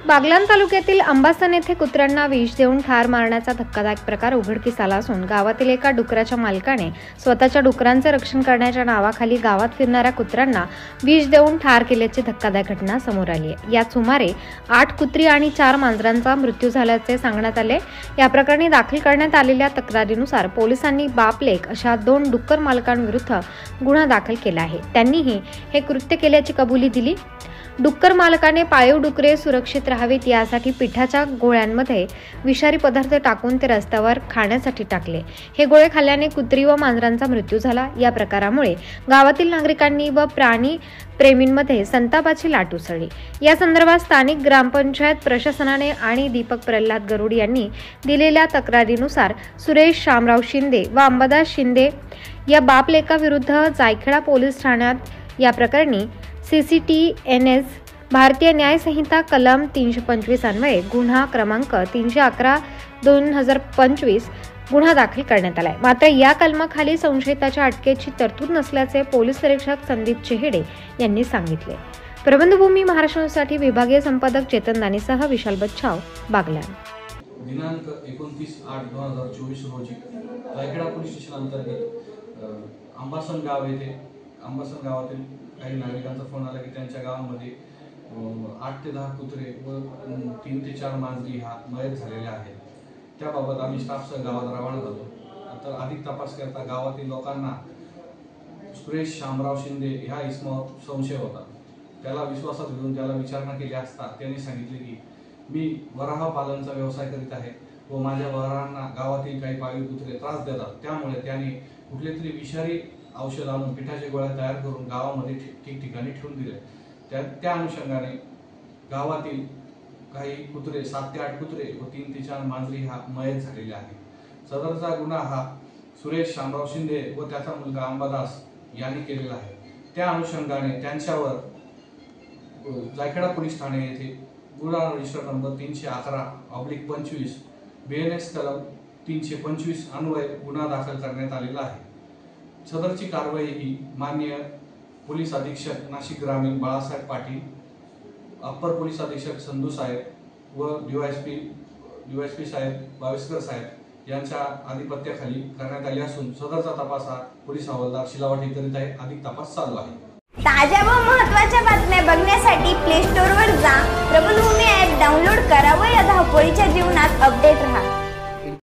बागलाण तालुक्यातील अंबासन येथे कुत्र्यांना विष देऊन ठार मारण्याचा धक्कादायक प्रकार उघडकीस आला असून गावातील एका डुकराच्या मालकाने स्वतःच्या डुकरांचे रक्षण करण्याच्या नावाखाली गावात फिरणाऱ्या कुत्र्यांना विष देऊन ठार केल्याची धक्कादायक घटना समोर आली आहे। यात सुमारे 8 कुत्री आणि 4 मांजरांचा मृत्यू झाल्याचे सांगण्यात आले। या प्रकरणी दाखल करण्यात आलेल्या तक्रारीनुसार पोलिसांनी बाप-लेक अशा 2 डुक्कर मालकांविरुद्ध गुन्हा दाखल केला आहे। त्यांनीही हे कृत्य केल्याची कबुली दिली। डुक्कर मालकाने पाळीव डुकरे सुरक्षित राहावीत यासाठी पिठाच्या गोळ्यांमध्ये विषारी पदार्थ टाकून ते रस्त्यावर खाण्यासाठी टाकले। हे गोळे खाल्ल्याने कुत्री व मांजरांचा मृत्यू झाला। या प्रकारामुळे गावातील नागरिकांनी व प्राणी प्रेमींमध्ये संतापाची लाट उसळली। या संदर्भात स्थानिक ग्रामपंचायत प्रशासनाने आणि दीपक प्रल्हाद गरुड यांनी दिलेल्या तक्रारीनुसार सुरेश शामराव शिंदे व अंबादास शिंदे या बाप-लेकाविरुद्ध जायखेडा पोलीस ठाण्यात या प्रकरणी CCTNS भारतीय न्याय संहिता कलम 325 अन्वये गुन्हा क्रमांक 311/2025 गुन्हा दाखल करण्यात आलाय। मात्र या कलमाखाली संशयिताच्या अटकेची तरतूद नसल्याचे पोलीस निरीक्षक संदीप चेहेडे यांनी सांगितले। प्रबंधभूमी महाराष्ट्रासाठी विभागीय संपादक चेतन दानीसह विशाल बच्छाव, बागलाण। दिनांक 29/8/2024 रोजी जायखेडा पोलीस स्टेशन अंतर्गत अंबासन गावातील काही नागरिकांचा फोन आला की त्यांच्या गावामध्ये 8 ते 10 कुत्रे व 3 ते 4 मांजरी मयत झालेल्या आहेत। त्याबाबत आम्ही स्टाफसह गावात रवाना झालो। तर अधिक तपास करता गावातील लोकांना सुरेश शामराव शिंदे ह्या इसमावर संशय होता। त्याला विश्वासात घेऊन त्याला विचारणा केली असता त्यांनी सांगितले की मी वराह पालनचा व्यवसाय करीत आहे व माझ्या वराहांना गावातील काही पाळीव कुत्रे त्रास देतात, त्यामुळे त्याने कुठले तरी विषारी औषध आणून पिठाचे गोळ्या तयार करून गावामध्ये ठिकठिकाणी ठेवून दिले। त्या अनुषंगाने गावातील काही कुत्रे 7 ते 8 कुत्रे व 3 ते 4 मांजरी मयत झालेल्या आहेत। सदरचा गुन्हा सुरेश शामराव शिंदे व त्याचा मुलगा अंबादास यांनी केलेला आहे। त्या अनुषंगाने त्यांच्यावर जायखेडा पोलीस ठाणे येथे गुन्हा रजिस्टर नंबर 311/25 BNS कलम 325 अन्वये गुन्हा दाखल करण्यात आलेला आहे। सदरची कारवाई ही माननीय पोलीस अधीक्षक नाशिक ग्रामीण बाळासाहेब पाटील, अप्पर पोलीस अधीक्षक संधू साहेब व DYSP साहेब बाविस्कर साहेब यांच्या अधिपत्याखाली करण्यात आली असून सदरचा तपास पोलीस हवालदार शिलावाटी करीत आहे। अधिक तपास चालू आहे। ताज्या व महत्त्वाच्या बातम्या बघण्यासाठी प्ले स्टोअरवर जा, प्रबंधभूमी ॲप डाउनलोड करा व या धावपळीच्या जीवनात अपडेट रहा।